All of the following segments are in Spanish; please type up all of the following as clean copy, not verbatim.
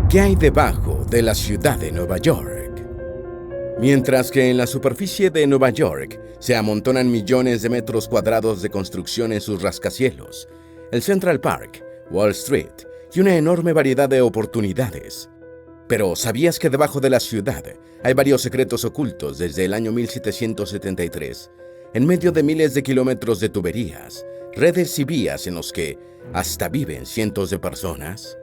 ¿Qué hay debajo de la ciudad de Nueva York? Mientras que en la superficie de Nueva York se amontonan millones de metros cuadrados de construcción en sus rascacielos, el Central Park, Wall Street y una enorme variedad de oportunidades. Pero ¿sabías que debajo de la ciudad hay varios secretos ocultos desde el año 1773, en medio de miles de kilómetros de tuberías, redes y vías en los que hasta viven cientos de personas?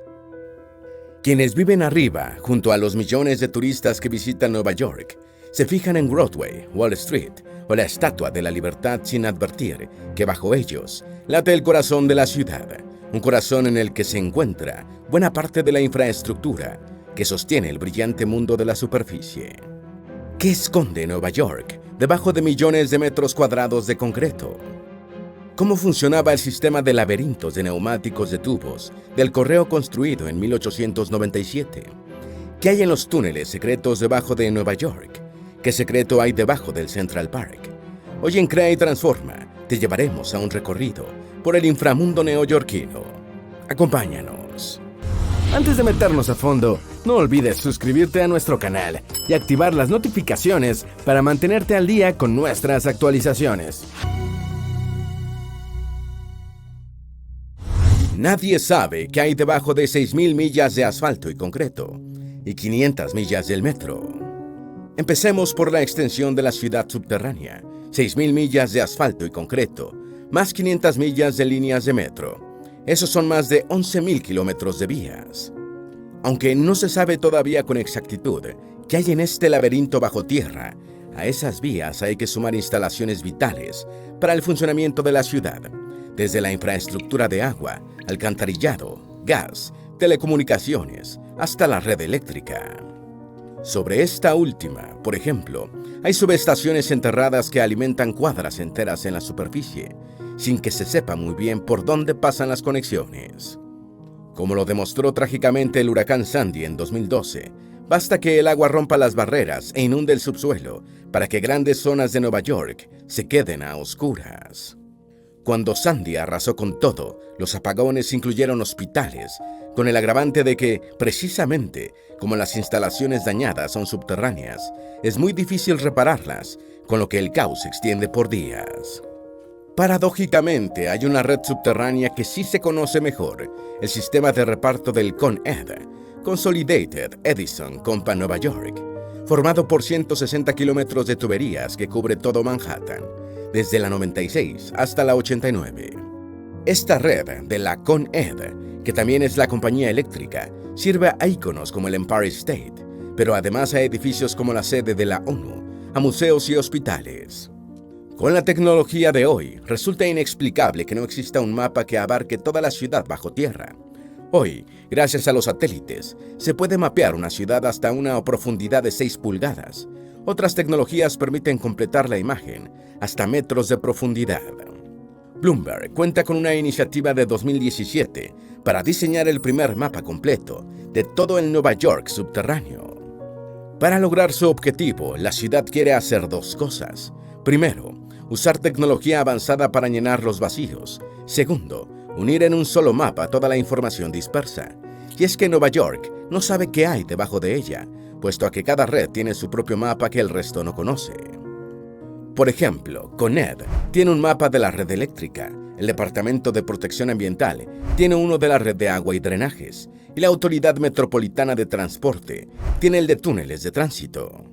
Quienes viven arriba, junto a los millones de turistas que visitan Nueva York, se fijan en Broadway, Wall Street o la Estatua de la Libertad sin advertir que bajo ellos late el corazón de la ciudad, un corazón en el que se encuentra buena parte de la infraestructura que sostiene el brillante mundo de la superficie. ¿Qué esconde Nueva York debajo de millones de metros cuadrados de concreto? ¿Cómo funcionaba el sistema de laberintos de neumáticos de tubos del correo construido en 1897? ¿Qué hay en los túneles secretos debajo de Nueva York? ¿Qué secreto hay debajo del Central Park? Hoy en Crea y Transforma te llevaremos a un recorrido por el inframundo neoyorquino. Acompáñanos. Antes de meternos a fondo, no olvides suscribirte a nuestro canal y activar las notificaciones para mantenerte al día con nuestras actualizaciones. Nadie sabe qué hay debajo de 6.000 millas de asfalto y concreto y 500 millas del metro. Empecemos por la extensión de la ciudad subterránea, 6.000 millas de asfalto y concreto, más 500 millas de líneas de metro. Esos son más de 11.000 kilómetros de vías. Aunque no se sabe todavía con exactitud qué hay en este laberinto bajo tierra, a esas vías hay que sumar instalaciones vitales para el funcionamiento de la ciudad, desde la infraestructura de agua, alcantarillado, gas, telecomunicaciones, hasta la red eléctrica. Sobre esta última, por ejemplo, hay subestaciones enterradas que alimentan cuadras enteras en la superficie, sin que se sepa muy bien por dónde pasan las conexiones. Como lo demostró trágicamente el huracán Sandy en 2012, basta que el agua rompa las barreras e inunde el subsuelo para que grandes zonas de Nueva York se queden a oscuras. Cuando Sandy arrasó con todo, los apagones incluyeron hospitales, con el agravante de que, precisamente, como las instalaciones dañadas son subterráneas, es muy difícil repararlas, con lo que el caos se extiende por días. Paradójicamente, hay una red subterránea que sí se conoce mejor, el sistema de reparto del Con Ed, Consolidated Edison Company Nueva York, formado por 160 kilómetros de tuberías que cubre todo Manhattan, desde la 96 hasta la 89. Esta red de la Con Ed, que también es la compañía eléctrica, sirve a íconos como el Empire State, pero además a edificios como la sede de la ONU, a museos y hospitales. Con la tecnología de hoy, resulta inexplicable que no exista un mapa que abarque toda la ciudad bajo tierra. Hoy, gracias a los satélites, se puede mapear una ciudad hasta una profundidad de 6 pulgadas. Otras tecnologías permiten completar la imagen hasta metros de profundidad. Bloomberg cuenta con una iniciativa de 2017 para diseñar el primer mapa completo de todo el Nueva York subterráneo. Para lograr su objetivo, la ciudad quiere hacer dos cosas. Primero, usar tecnología avanzada para llenar los vacíos. Segundo, unir en un solo mapa toda la información dispersa. Y es que Nueva York no sabe qué hay debajo de ella, puesto a que cada red tiene su propio mapa que el resto no conoce. Por ejemplo, Con Ed tiene un mapa de la red eléctrica, el Departamento de Protección Ambiental tiene uno de la red de agua y drenajes, y la Autoridad Metropolitana de Transporte tiene el de túneles de tránsito.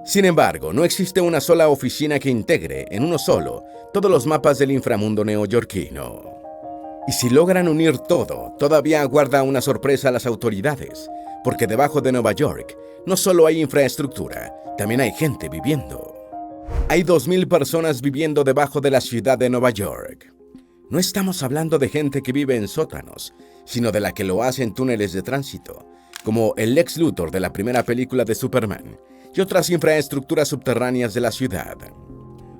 Sin embargo, no existe una sola oficina que integre en uno solo todos los mapas del inframundo neoyorquino. Y si logran unir todo, todavía aguarda una sorpresa a las autoridades, porque debajo de Nueva York no solo hay infraestructura, también hay gente viviendo. Hay 2.000 personas viviendo debajo de la ciudad de Nueva York. No estamos hablando de gente que vive en sótanos, sino de la que lo hace en túneles de tránsito, como el Lex Luthor de la primera película de Superman, y otras infraestructuras subterráneas de la ciudad.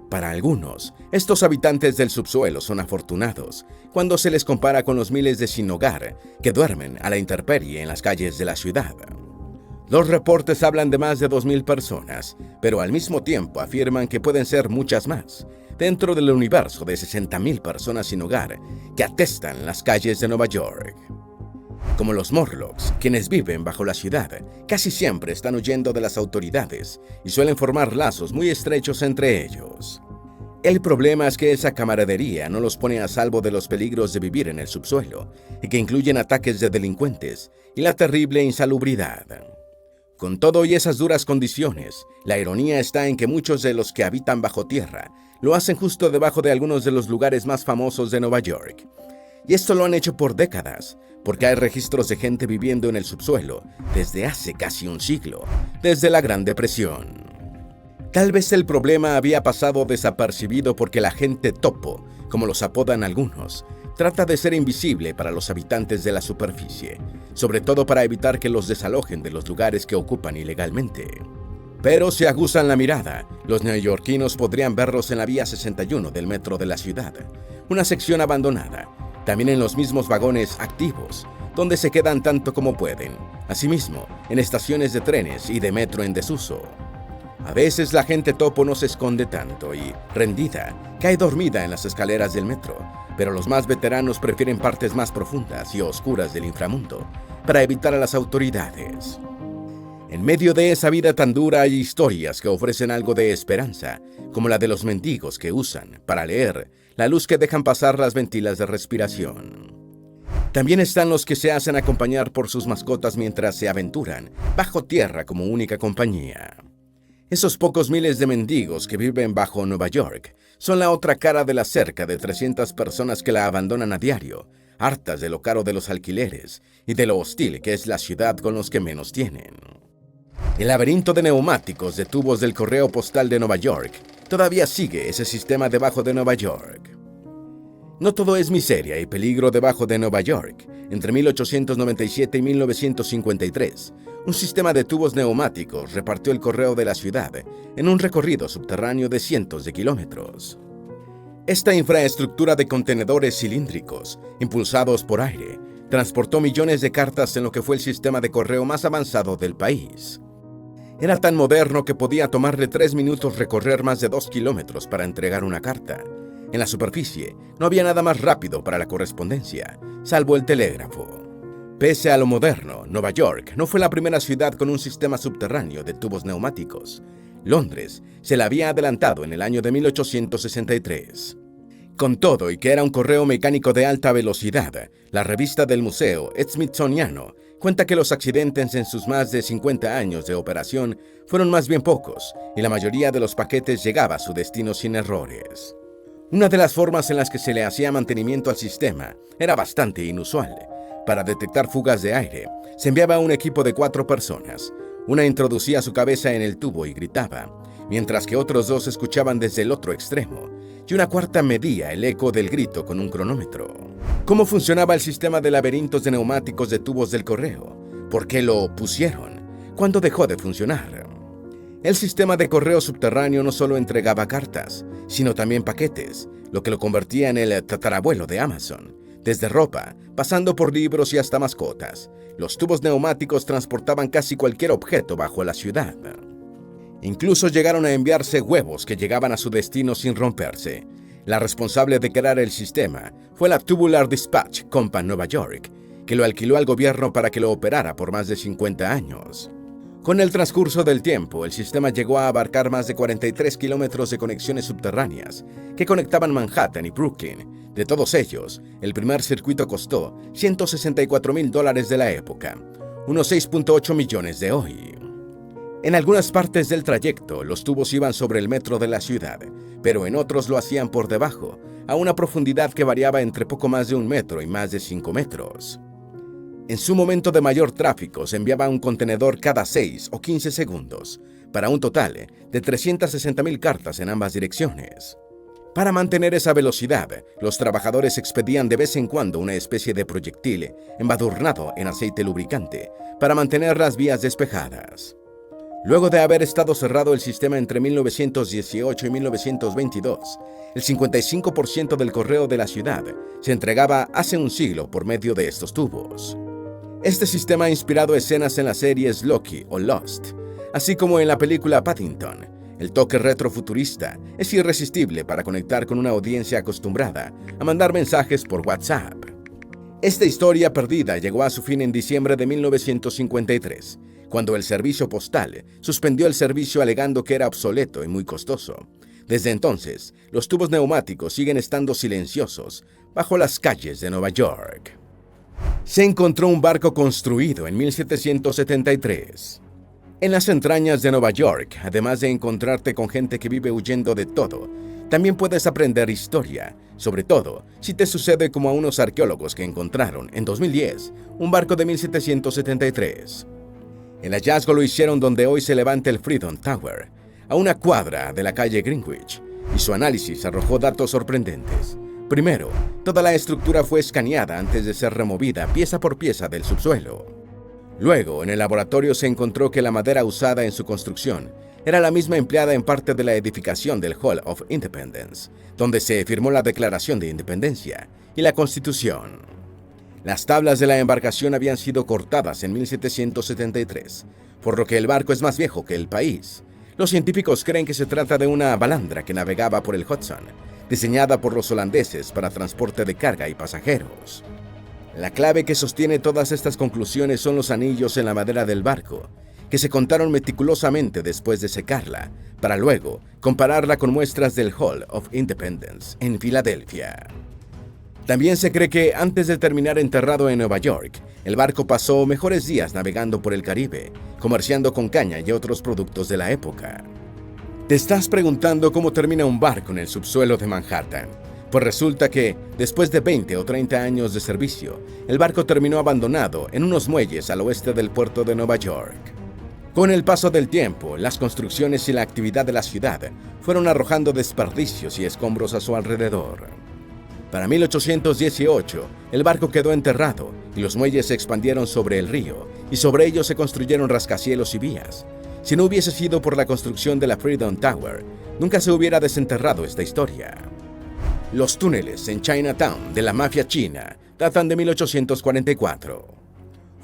Para algunos, estos habitantes del subsuelo son afortunados cuando se les compara con los miles de sin hogar que duermen a la intemperie en las calles de la ciudad. Los reportes hablan de más de 2.000 personas, pero al mismo tiempo afirman que pueden ser muchas más, dentro del universo de 60.000 personas sin hogar que atestan las calles de Nueva York. Como los Morlocks, quienes viven bajo la ciudad, casi siempre están huyendo de las autoridades y suelen formar lazos muy estrechos entre ellos. El problema es que esa camaradería no los pone a salvo de los peligros de vivir en el subsuelo, y que incluyen ataques de delincuentes y la terrible insalubridad. Con todo y esas duras condiciones, la ironía está en que muchos de los que habitan bajo tierra lo hacen justo debajo de algunos de los lugares más famosos de Nueva York. Y esto lo han hecho por décadas, porque hay registros de gente viviendo en el subsuelo desde hace casi un siglo, desde la Gran Depresión. Tal vez el problema había pasado desapercibido porque la gente topo, como los apodan algunos, trata de ser invisible para los habitantes de la superficie, sobre todo para evitar que los desalojen de los lugares que ocupan ilegalmente. Pero si aguzan la mirada, los neoyorquinos podrían verlos en la vía 61 del metro de la ciudad, una sección abandonada, también en los mismos vagones activos, donde se quedan tanto como pueden, asimismo en estaciones de trenes y de metro en desuso. A veces la gente topo no se esconde tanto y, rendida, cae dormida en las escaleras del metro, pero los más veteranos prefieren partes más profundas y oscuras del inframundo para evitar a las autoridades. En medio de esa vida tan dura hay historias que ofrecen algo de esperanza, como la de los mendigos que usan, para leer, la luz que dejan pasar las ventilas de respiración. También están los que se hacen acompañar por sus mascotas mientras se aventuran bajo tierra como única compañía. Esos pocos miles de mendigos que viven bajo Nueva York son la otra cara de las cerca de 300 personas que la abandonan a diario, hartas de lo caro de los alquileres y de lo hostil que es la ciudad con los que menos tienen. El laberinto de neumáticos de tubos del correo postal de Nueva York todavía sigue ese sistema debajo de Nueva York. No todo es miseria y peligro debajo de Nueva York. Entre 1897 y 1953, un sistema de tubos neumáticos repartió el correo de la ciudad en un recorrido subterráneo de cientos de kilómetros. Esta infraestructura de contenedores cilíndricos, impulsados por aire, transportó millones de cartas en lo que fue el sistema de correo más avanzado del país. Era tan moderno que podía tomarle 3 minutos recorrer más de 2 kilómetros para entregar una carta. En la superficie no había nada más rápido para la correspondencia, salvo el telégrafo. Pese a lo moderno, Nueva York no fue la primera ciudad con un sistema subterráneo de tubos neumáticos. Londres se la había adelantado en el año de 1863. Con todo y que era un correo mecánico de alta velocidad, la revista del Museo Smithsoniano cuenta que los accidentes en sus más de 50 años de operación fueron más bien pocos, y la mayoría de los paquetes llegaba a su destino sin errores. Una de las formas en las que se le hacía mantenimiento al sistema era bastante inusual. Para detectar fugas de aire, se enviaba un equipo de 4 personas. Una introducía su cabeza en el tubo y gritaba, mientras que otros 2 escuchaban desde el otro extremo, y una cuarta medía el eco del grito con un cronómetro. ¿Cómo funcionaba el sistema de laberintos de neumáticos de tubos del correo? ¿Por qué lo pusieron? ¿Cuándo dejó de funcionar? El sistema de correo subterráneo no solo entregaba cartas, sino también paquetes, lo que lo convertía en el tatarabuelo de Amazon. Desde ropa, pasando por libros y hasta mascotas, los tubos neumáticos transportaban casi cualquier objeto bajo la ciudad. Incluso llegaron a enviarse huevos que llegaban a su destino sin romperse. La responsable de crear el sistema fue la Tubular Dispatch Company Nueva York, que lo alquiló al gobierno para que lo operara por más de 50 años. Con el transcurso del tiempo, el sistema llegó a abarcar más de 43 kilómetros de conexiones subterráneas que conectaban Manhattan y Brooklyn. De todos ellos, el primer circuito costó $164,000 de la época, unos 6.8 millones de hoy. En algunas partes del trayecto, los tubos iban sobre el metro de la ciudad, pero en otros lo hacían por debajo, a una profundidad que variaba entre poco más de 1 metro y más de 5 metros. En su momento de mayor tráfico se enviaba un contenedor cada 6 o 15 segundos, para un total de 360,000 cartas en ambas direcciones. Para mantener esa velocidad, los trabajadores expedían de vez en cuando una especie de proyectil embadurnado en aceite lubricante para mantener las vías despejadas. Luego de haber estado cerrado el sistema entre 1918 y 1922, el 55% del correo de la ciudad se entregaba hace un siglo por medio de estos tubos. Este sistema ha inspirado escenas en las series Loki o Lost, así como en la película Paddington. El toque retrofuturista es irresistible para conectar con una audiencia acostumbrada a mandar mensajes por WhatsApp. Esta historia perdida llegó a su fin en diciembre de 1953, cuando el servicio postal suspendió el servicio alegando que era obsoleto y muy costoso. Desde entonces, los tubos neumáticos siguen estando silenciosos bajo las calles de Nueva York. Se encontró un barco construido en 1773. En las entrañas de Nueva York, además de encontrarte con gente que vive huyendo de todo, también puedes aprender historia, sobre todo si te sucede como a unos arqueólogos que encontraron, en 2010, un barco de 1773. El hallazgo lo hicieron donde hoy se levanta el Freedom Tower, a una cuadra de la calle Greenwich, y su análisis arrojó datos sorprendentes. Primero, toda la estructura fue escaneada antes de ser removida pieza por pieza del subsuelo. Luego, en el laboratorio se encontró que la madera usada en su construcción era la misma empleada en parte de la edificación del Hall of Independence, donde se firmó la Declaración de Independencia y la Constitución. Las tablas de la embarcación habían sido cortadas en 1773, por lo que el barco es más viejo que el país. Los científicos creen que se trata de una balandra que navegaba por el Hudson, diseñada por los holandeses para transporte de carga y pasajeros. La clave que sostiene todas estas conclusiones son los anillos en la madera del barco, que se contaron meticulosamente después de secarla, para luego compararla con muestras del Hall of Independence en Filadelfia. También se cree que antes de terminar enterrado en Nueva York, el barco pasó mejores días navegando por el Caribe, comerciando con caña y otros productos de la época. ¿Te estás preguntando cómo termina un barco en el subsuelo de Manhattan? Pues resulta que, después de 20 o 30 años de servicio, el barco terminó abandonado en unos muelles al oeste del puerto de Nueva York. Con el paso del tiempo, las construcciones y la actividad de la ciudad fueron arrojando desperdicios y escombros a su alrededor. Para 1818, el barco quedó enterrado y los muelles se expandieron sobre el río, y sobre ellos se construyeron rascacielos y vías. Si no hubiese sido por la construcción de la Freedom Tower, nunca se hubiera desenterrado esta historia. Los túneles en Chinatown de la mafia china datan de 1844.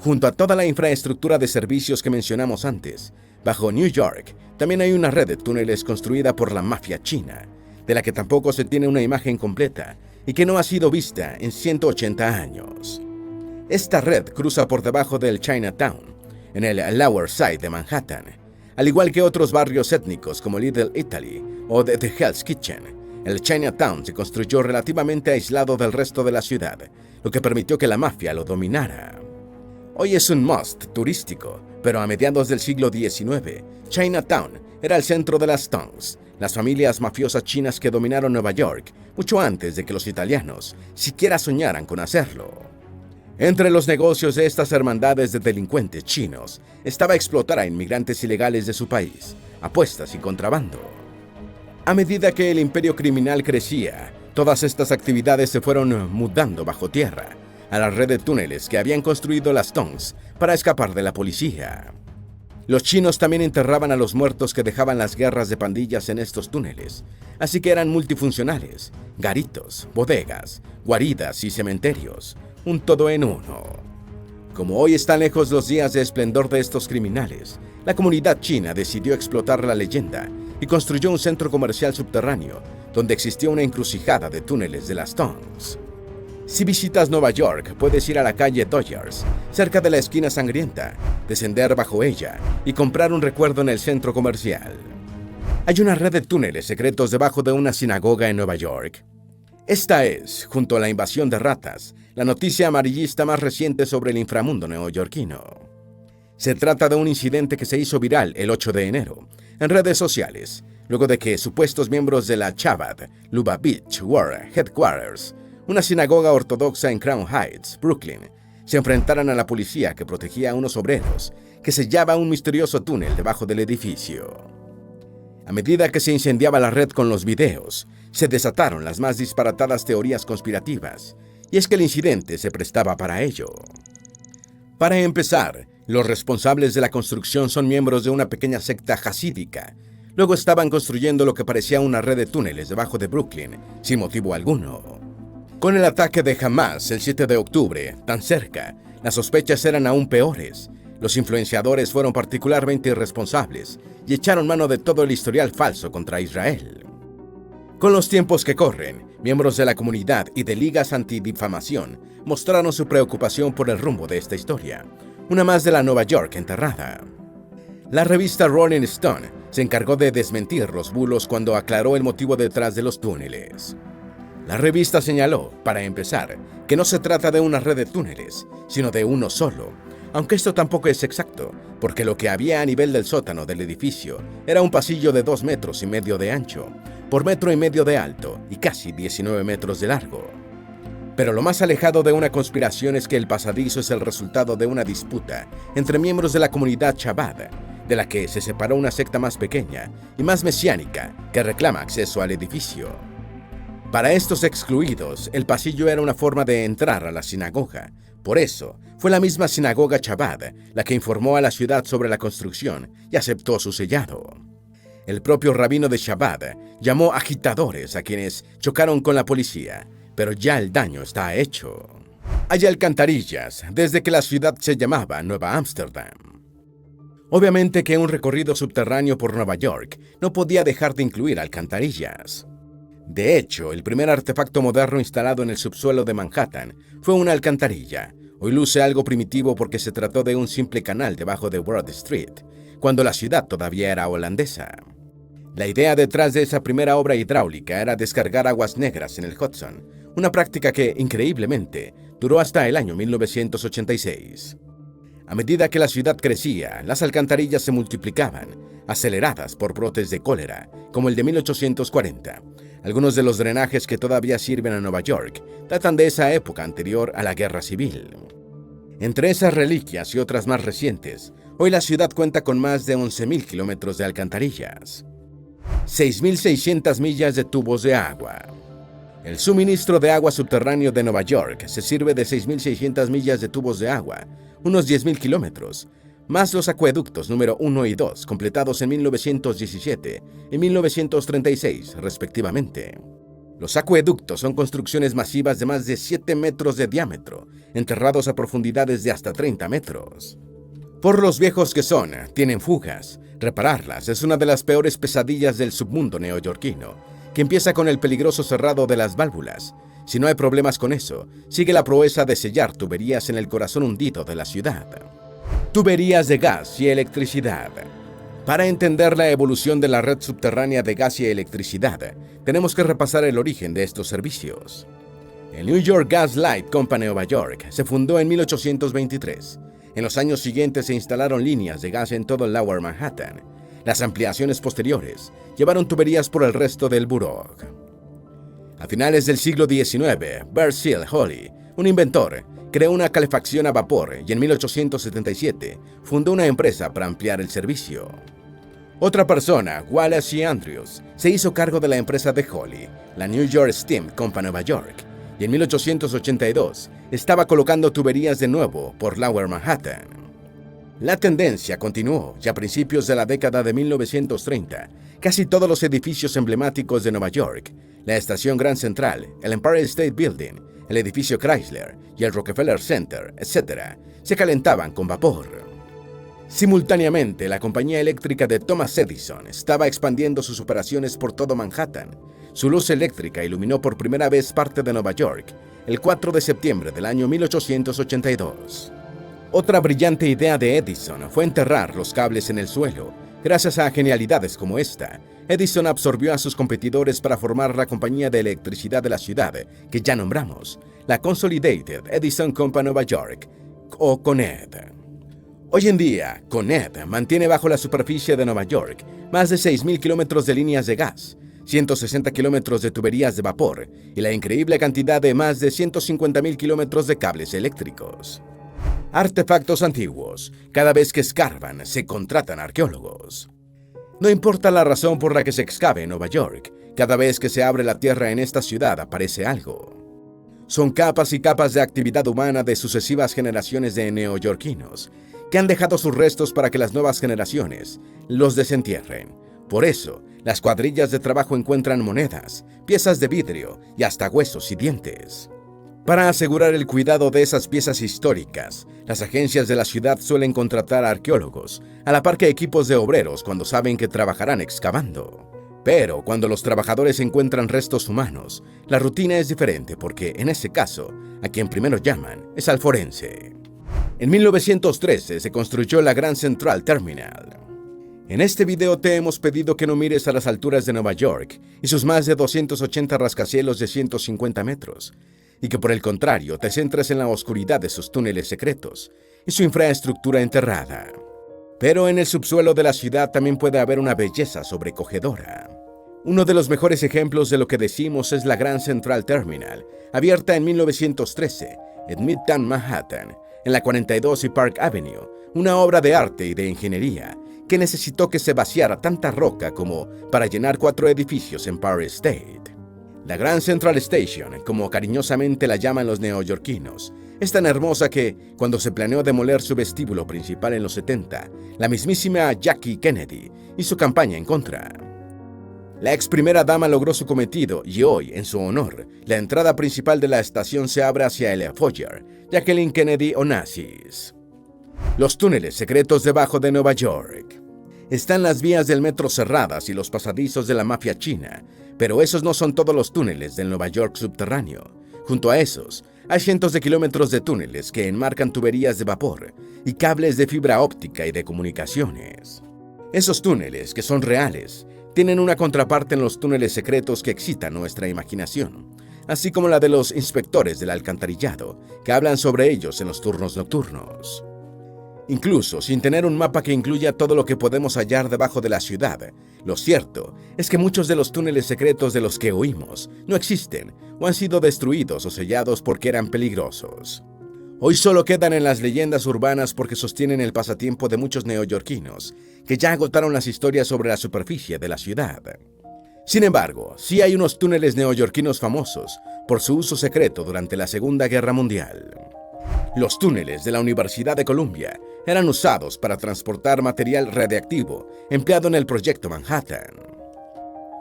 Junto a toda la infraestructura de servicios que mencionamos antes, bajo New York también hay una red de túneles construida por la mafia china, de la que tampoco se tiene una imagen completa y que no ha sido vista en 180 años. Esta red cruza por debajo del Chinatown, en el Lower Side de Manhattan, al igual que otros barrios étnicos como Little Italy o The Hell's Kitchen. El Chinatown se construyó relativamente aislado del resto de la ciudad, lo que permitió que la mafia lo dominara. Hoy es un must turístico, pero a mediados del siglo XIX, Chinatown era el centro de las tongs, las familias mafiosas chinas que dominaron Nueva York mucho antes de que los italianos siquiera soñaran con hacerlo. Entre los negocios de estas hermandades de delincuentes chinos estaba explotar a inmigrantes ilegales de su país, apuestas y contrabando. A medida que el imperio criminal crecía, todas estas actividades se fueron mudando bajo tierra, a la red de túneles que habían construido las tongs para escapar de la policía. Los chinos también enterraban a los muertos que dejaban las guerras de pandillas en estos túneles, así que eran multifuncionales, garitos, bodegas, guaridas y cementerios, un todo en uno. Como hoy están lejos los días de esplendor de estos criminales, la comunidad china decidió explotar la leyenda y construyó un centro comercial subterráneo, donde existió una encrucijada de túneles de las tongs. Si visitas Nueva York, puedes ir a la calle Dodgers, cerca de la esquina sangrienta, descender bajo ella y comprar un recuerdo en el centro comercial. Hay una red de túneles secretos debajo de una sinagoga en Nueva York. Esta es, junto a la invasión de ratas, la noticia amarillista más reciente sobre el inframundo neoyorquino. Se trata de un incidente que se hizo viral el 8 de enero en redes sociales, luego de que supuestos miembros de la Chabad Lubavitch War Headquarters, una sinagoga ortodoxa en Crown Heights, Brooklyn, se enfrentaran a la policía que protegía a unos obreros que sellaba un misterioso túnel debajo del edificio. A medida que se incendiaba la red con los videos, se desataron las más disparatadas teorías conspirativas, y es que el incidente se prestaba para ello. Para empezar, los responsables de la construcción son miembros de una pequeña secta hasídica. Luego estaban construyendo lo que parecía una red de túneles debajo de Brooklyn, sin motivo alguno. Con el ataque de Hamas el 7 de octubre, tan cerca, las sospechas eran aún peores. Los influenciadores fueron particularmente irresponsables y echaron mano de todo el historial falso contra Israel. Con los tiempos que corren, Miembros de la comunidad y de ligas antidifamación mostraron su preocupación por el rumbo de esta historia, una más de la Nueva York enterrada. La revista Rolling Stone se encargó de desmentir los bulos cuando aclaró el motivo detrás de los túneles. La revista señaló, para empezar, que no se trata de una red de túneles, sino de uno solo, aunque esto tampoco es exacto, porque lo que había a nivel del sótano del edificio era un pasillo de 2,5 metros de ancho, por 1,5 metros de alto y casi 19 metros de largo. Pero lo más alejado de una conspiración es que el pasadizo es el resultado de una disputa entre miembros de la comunidad Chabad, de la que se separó una secta más pequeña y más mesiánica que reclama acceso al edificio. Para estos excluidos, el pasillo era una forma de entrar a la sinagoga. Por eso, fue la misma sinagoga Chabad la que informó a la ciudad sobre la construcción y aceptó su sellado. El propio rabino de Chabad llamó agitadores a quienes chocaron con la policía, pero ya el daño está hecho. Hay alcantarillas desde que la ciudad se llamaba Nueva Ámsterdam. Obviamente que un recorrido subterráneo por Nueva York no podía dejar de incluir alcantarillas. De hecho, el primer artefacto moderno instalado en el subsuelo de Manhattan fue una alcantarilla. Hoy luce algo primitivo porque se trató de un simple canal debajo de Broad Street, cuando la ciudad todavía era holandesa. La idea detrás de esa primera obra hidráulica era descargar aguas negras en el Hudson, una práctica que, increíblemente, duró hasta el año 1986. A medida que la ciudad crecía, las alcantarillas se multiplicaban, aceleradas por brotes de cólera, como el de 1840. Algunos de los drenajes que todavía sirven a Nueva York datan de esa época anterior a la Guerra Civil. Entre esas reliquias y otras más recientes, hoy la ciudad cuenta con más de 11,000 kilómetros de alcantarillas, 6,600 millas de tubos de agua. El suministro de agua subterráneo de Nueva York se sirve de 6,600 millas de tubos de agua, unos 10,000 kilómetros, más los acueductos número 1 y 2, completados en 1917 y 1936, respectivamente. Los acueductos son construcciones masivas de más de 7 metros de diámetro, enterrados a profundidades de hasta 30 metros. Por los viejos que son, tienen fugas. Repararlas es una de las peores pesadillas del submundo neoyorquino, que empieza con el peligroso cerrado de las válvulas. Si no hay problemas con eso, sigue la proeza de sellar tuberías en el corazón hundido de la ciudad. Tuberías de gas y electricidad. Para entender la evolución de la red subterránea de gas y electricidad, tenemos que repasar el origen de estos servicios. El New York Gas Light Company of New York se fundó en 1823. En los años siguientes se instalaron líneas de gas en todo el Lower Manhattan. Las ampliaciones posteriores llevaron tuberías por el resto del borough. A finales del siglo XIX, Basil Holly, un inventor, creó una calefacción a vapor y en 1877 fundó una empresa para ampliar el servicio. Otra persona, Wallace E. Andrews, se hizo cargo de la empresa de Holly, la New York Steam Company of New York, y en 1882 estaba colocando tuberías de nuevo por Lower Manhattan. La tendencia continuó y a principios de la década de 1930, casi todos los edificios emblemáticos de Nueva York, la estación Grand Central, el Empire State Building, el edificio Chrysler y el Rockefeller Center, etc., se calentaban con vapor. Simultáneamente, la compañía eléctrica de Thomas Edison estaba expandiendo sus operaciones por todo Manhattan. Su luz eléctrica iluminó por primera vez parte de Nueva York el 4 de septiembre del año 1882. Otra brillante idea de Edison fue enterrar los cables en el suelo. Gracias a genialidades como esta, Edison absorbió a sus competidores para formar la compañía de electricidad de la ciudad que ya nombramos, la Consolidated Edison Company of New York, o CONED. Hoy en día, CONED mantiene bajo la superficie de Nueva York más de 6,000 kilómetros de líneas de gas, 160 kilómetros de tuberías de vapor y la increíble cantidad de más de 150,000 kilómetros de cables eléctricos. Artefactos antiguos. Cada vez que escarban, se contratan arqueólogos. No importa la razón por la que se excave en Nueva York, cada vez que se abre la tierra en esta ciudad aparece algo. Son capas y capas de actividad humana de sucesivas generaciones de neoyorquinos que han dejado sus restos para que las nuevas generaciones los desentierren. Por eso, las cuadrillas de trabajo encuentran monedas, piezas de vidrio y hasta huesos y dientes. Para asegurar el cuidado de esas piezas históricas, las agencias de la ciudad suelen contratar a arqueólogos, a la par que equipos de obreros cuando saben que trabajarán excavando. Pero cuando los trabajadores encuentran restos humanos, la rutina es diferente porque, en ese caso, a quien primero llaman es al forense. En 1913 se construyó la Grand Central Terminal. En este video te hemos pedido que no mires a las alturas de Nueva York y sus más de 280 rascacielos de 150 metros, y que por el contrario te centres en la oscuridad de sus túneles secretos y su infraestructura enterrada. Pero en el subsuelo de la ciudad también puede haber una belleza sobrecogedora. Uno de los mejores ejemplos de lo que decimos es la Grand Central Terminal, abierta en 1913 en Midtown Manhattan, en la 42 y Park Avenue, una obra de arte y de ingeniería que necesitó que se vaciara tanta roca como para llenar 4 edificios en Empire State. La Grand Central Station, como cariñosamente la llaman los neoyorquinos, es tan hermosa que, cuando se planeó demoler su vestíbulo principal en los 70, la mismísima Jackie Kennedy hizo campaña en contra. La ex primera dama logró su cometido y hoy, en su honor, la entrada principal de la estación se abre hacia el Foyer Jacqueline Kennedy Onassis. Los túneles secretos debajo de Nueva York. Están las vías del metro cerradas y los pasadizos de la mafia china, pero esos no son todos los túneles del Nueva York subterráneo. Junto a esos, hay cientos de kilómetros de túneles que enmarcan tuberías de vapor y cables de fibra óptica y de comunicaciones. Esos túneles, que son reales, tienen una contraparte en los túneles secretos que excitan nuestra imaginación, así como la de los inspectores del alcantarillado, que hablan sobre ellos en los turnos nocturnos. Incluso sin tener un mapa que incluya todo lo que podemos hallar debajo de la ciudad, lo cierto es que muchos de los túneles secretos de los que oímos no existen o han sido destruidos o sellados porque eran peligrosos. Hoy solo quedan en las leyendas urbanas porque sostienen el pasatiempo de muchos neoyorquinos que ya agotaron las historias sobre la superficie de la ciudad. Sin embargo, sí hay unos túneles neoyorquinos famosos por su uso secreto durante la Segunda Guerra Mundial. Los túneles de la Universidad de Columbia eran usados para transportar material radiactivo empleado en el Proyecto Manhattan.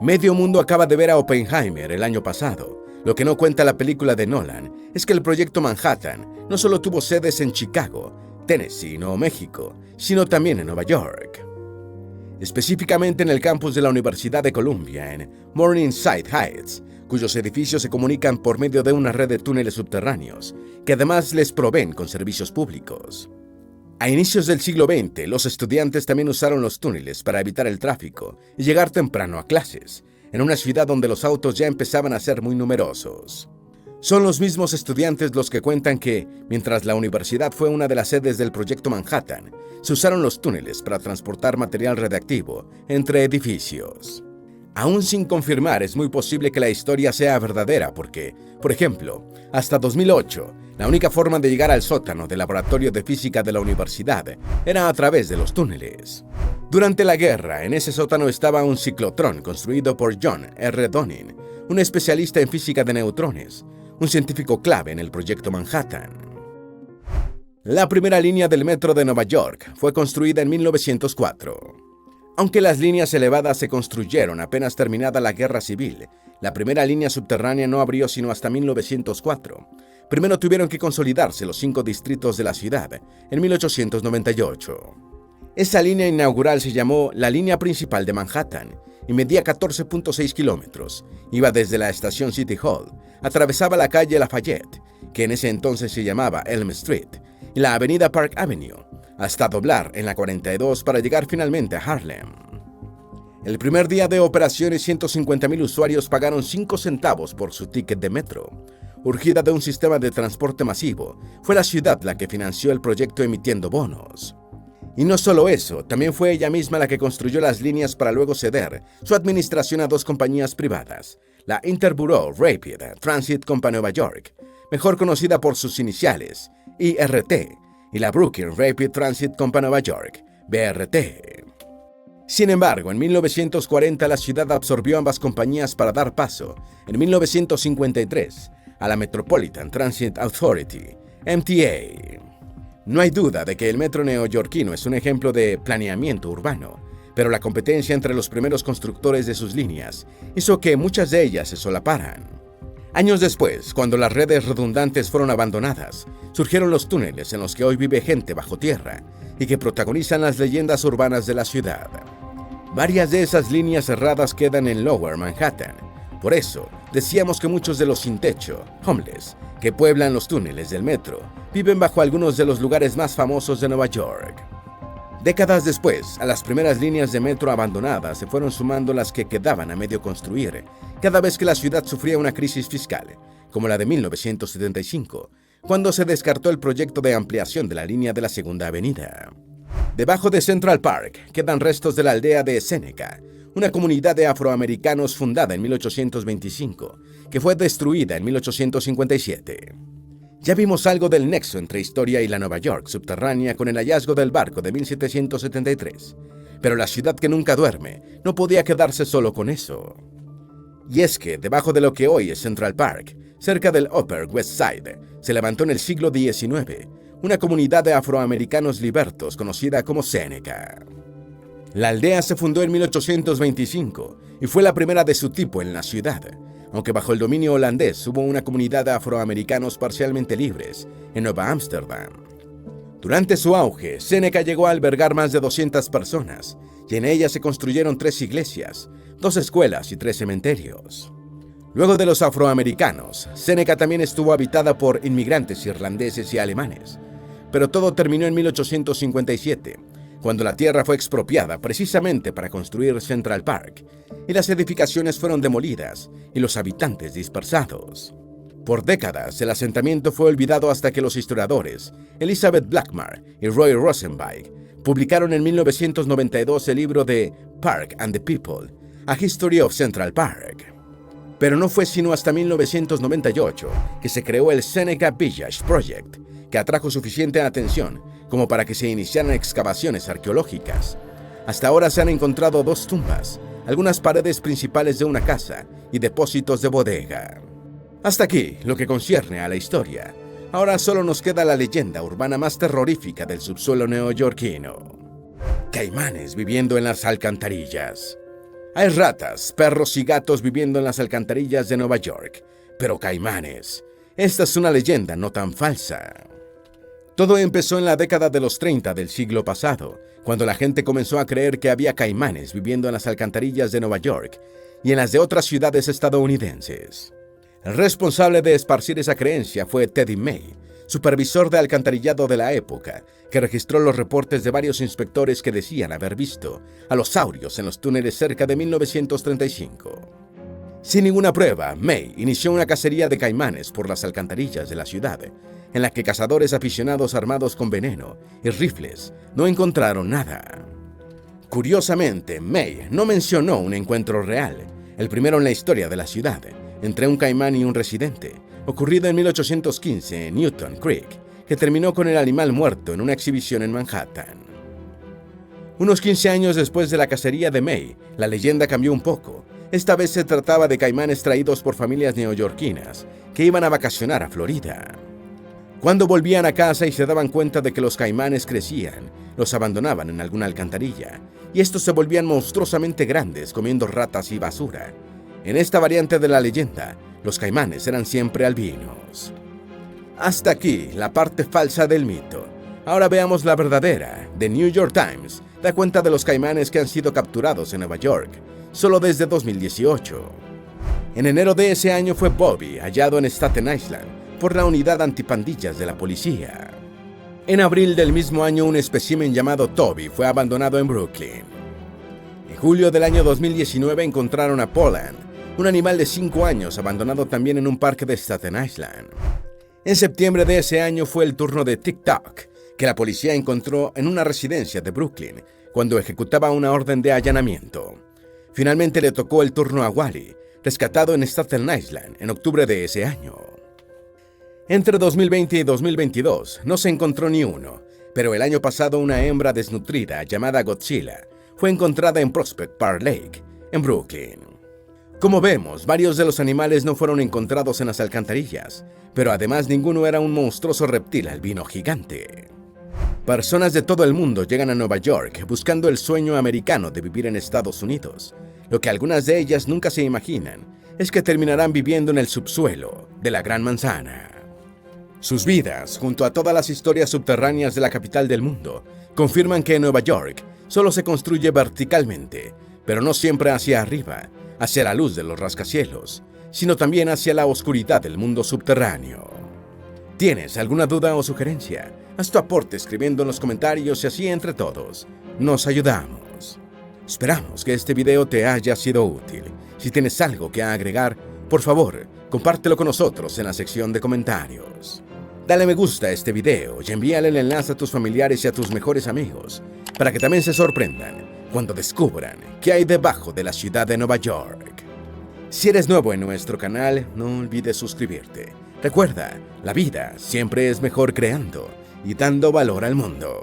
Medio mundo acaba de ver a Oppenheimer el año pasado. Lo que no cuenta la película de Nolan es que el Proyecto Manhattan no solo tuvo sedes en Chicago, Tennessee, Nuevo México, sino también en Nueva York. Específicamente en el campus de la Universidad de Columbia en Morningside Heights, cuyos edificios se comunican por medio de una red de túneles subterráneos, que además les proveen con servicios públicos. A inicios del siglo XX, los estudiantes también usaron los túneles para evitar el tráfico y llegar temprano a clases, en una ciudad donde los autos ya empezaban a ser muy numerosos. Son los mismos estudiantes los que cuentan que, mientras la universidad fue una de las sedes del Proyecto Manhattan, se usaron los túneles para transportar material radiactivo entre edificios. Aún sin confirmar, es muy posible que la historia sea verdadera porque, por ejemplo, hasta 2008, la única forma de llegar al sótano del laboratorio de física de la universidad era a través de los túneles. Durante la guerra, en ese sótano estaba un ciclotrón construido por John R. Dunning, un especialista en física de neutrones, un científico clave en el Proyecto Manhattan. La primera línea del metro de Nueva York fue construida en 1904. Aunque las líneas elevadas se construyeron apenas terminada la Guerra Civil, la primera línea subterránea no abrió sino hasta 1904. Primero tuvieron que consolidarse los 5 distritos de la ciudad en 1898. Esa línea inaugural se llamó la Línea Principal de Manhattan y medía 14.6 kilómetros. Iba desde la estación City Hall, atravesaba la calle Lafayette, que en ese entonces se llamaba Elm Street, y la avenida Park Avenue, hasta doblar en la 42 para llegar finalmente a Harlem. El primer día de operaciones, 150,000 usuarios pagaron 5 centavos por su ticket de metro. Urgida de un sistema de transporte masivo, fue la ciudad la que financió el proyecto emitiendo bonos. Y no solo eso, también fue ella misma la que construyó las líneas para luego ceder su administración a 2 compañías privadas, la Interborough Rapid Transit Company Nueva York, mejor conocida por sus iniciales, IRT, y la Brooklyn Rapid Transit Company Nueva York, BRT. Sin embargo, en 1940 la ciudad absorbió ambas compañías para dar paso, en 1953, a la Metropolitan Transit Authority, MTA. No hay duda de que el metro neoyorquino es un ejemplo de planeamiento urbano, pero la competencia entre los primeros constructores de sus líneas hizo que muchas de ellas se solaparan. Años después, cuando las redes redundantes fueron abandonadas, surgieron los túneles en los que hoy vive gente bajo tierra y que protagonizan las leyendas urbanas de la ciudad. Varias de esas líneas cerradas quedan en Lower Manhattan. Por eso, decíamos que muchos de los sin techo, homeless, que pueblan los túneles del metro, viven bajo algunos de los lugares más famosos de Nueva York. Décadas después, a las primeras líneas de metro abandonadas se fueron sumando las que quedaban a medio construir, cada vez que la ciudad sufría una crisis fiscal, como la de 1975, cuando se descartó el proyecto de ampliación de la línea de la Segunda Avenida. Debajo de Central Park quedan restos de la aldea de Seneca, una comunidad de afroamericanos fundada en 1825, que fue destruida en 1857. Ya vimos algo del nexo entre historia y la Nueva York subterránea con el hallazgo del barco de 1773, pero la ciudad que nunca duerme no podía quedarse solo con eso. Y es que debajo de lo que hoy es Central Park, cerca del Upper West Side, se levantó en el siglo XIX una comunidad de afroamericanos libertos conocida como Seneca. La aldea se fundó en 1825 y fue la primera de su tipo en la ciudad, aunque bajo el dominio holandés hubo una comunidad de afroamericanos parcialmente libres en Nueva Ámsterdam. Durante su auge, Seneca llegó a albergar más de 200 personas y en ella se construyeron 3 iglesias, 2 escuelas y 3 cementerios. Luego de los afroamericanos, Seneca también estuvo habitada por inmigrantes irlandeses y alemanes, pero todo terminó en 1857, cuando la tierra fue expropiada precisamente para construir Central Park, y las edificaciones fueron demolidas y los habitantes dispersados. Por décadas, el asentamiento fue olvidado hasta que los historiadores Elizabeth Blackmar y Roy Rosenberg publicaron en 1992 el libro de Park and the People, A History of Central Park. Pero no fue sino hasta 1998 que se creó el Seneca Village Project, que atrajo suficiente atención como para que se iniciaran excavaciones arqueológicas. Hasta ahora se han encontrado 2 tumbas, algunas paredes principales de una casa y depósitos de bodega. Hasta aquí lo que concierne a la historia. Ahora solo nos queda la leyenda urbana más terrorífica del subsuelo neoyorquino. Caimanes viviendo en las alcantarillas. Hay ratas, perros y gatos viviendo en las alcantarillas de Nueva York, pero caimanes. Esta es una leyenda no tan falsa. Todo empezó en la década de los 30 del siglo pasado, cuando la gente comenzó a creer que había caimanes viviendo en las alcantarillas de Nueva York y en las de otras ciudades estadounidenses. El responsable de esparcir esa creencia fue Teddy May, supervisor de alcantarillado de la época, que registró los reportes de varios inspectores que decían haber visto a los saurios en los túneles cerca de 1935. Sin ninguna prueba, May inició una cacería de caimanes por las alcantarillas de la ciudad, en la que cazadores aficionados armados con veneno y rifles no encontraron nada. Curiosamente, May no mencionó un encuentro real, el primero en la historia de la ciudad, entre un caimán y un residente, ocurrido en 1815 en Newton Creek, que terminó con el animal muerto en una exhibición en Manhattan. Unos 15 años después de la cacería de May, la leyenda cambió un poco. Esta vez se trataba de caimanes traídos por familias neoyorquinas que iban a vacacionar a Florida. Cuando volvían a casa y se daban cuenta de que los caimanes crecían, los abandonaban en alguna alcantarilla, y estos se volvían monstruosamente grandes comiendo ratas y basura. En esta variante de la leyenda, los caimanes eran siempre albinos. Hasta aquí la parte falsa del mito. Ahora veamos la verdadera. The New York Times da cuenta de los caimanes que han sido capturados en Nueva York, solo desde 2018. En enero de ese año fue Bobby hallado en Staten Island por la unidad antipandillas de la policía. En abril del mismo año, un espécimen llamado Toby fue abandonado en Brooklyn. En julio del año 2019 encontraron a Poland, un animal de 5 años abandonado también en un parque de Staten Island. En septiembre de ese año fue el turno de TikTok, que la policía encontró en una residencia de Brooklyn cuando ejecutaba una orden de allanamiento. Finalmente le tocó el turno a Wally, rescatado en Staten Island en octubre de ese año. Entre 2020 y 2022 no se encontró ni uno, pero el año pasado una hembra desnutrida llamada Godzilla fue encontrada en Prospect Park Lake, en Brooklyn. Como vemos, varios de los animales no fueron encontrados en las alcantarillas, pero además ninguno era un monstruoso reptil albino gigante. Personas de todo el mundo llegan a Nueva York buscando el sueño americano de vivir en Estados Unidos. Lo que algunas de ellas nunca se imaginan es que terminarán viviendo en el subsuelo de la Gran Manzana. Sus vidas, junto a todas las historias subterráneas de la capital del mundo, confirman que en Nueva York solo se construye verticalmente, pero no siempre hacia arriba, hacia la luz de los rascacielos, sino también hacia la oscuridad del mundo subterráneo. ¿Tienes alguna duda o sugerencia? Haz tu aporte escribiendo en los comentarios y así entre todos nos ayudamos. Esperamos que este video te haya sido útil. Si tienes algo que agregar, por favor, compártelo con nosotros en la sección de comentarios. Dale me gusta a este video y envíale el enlace a tus familiares y a tus mejores amigos para que también se sorprendan cuando descubran qué hay debajo de la ciudad de Nueva York. Si eres nuevo en nuestro canal, no olvides suscribirte. Recuerda, la vida siempre es mejor creando y dando valor al mundo.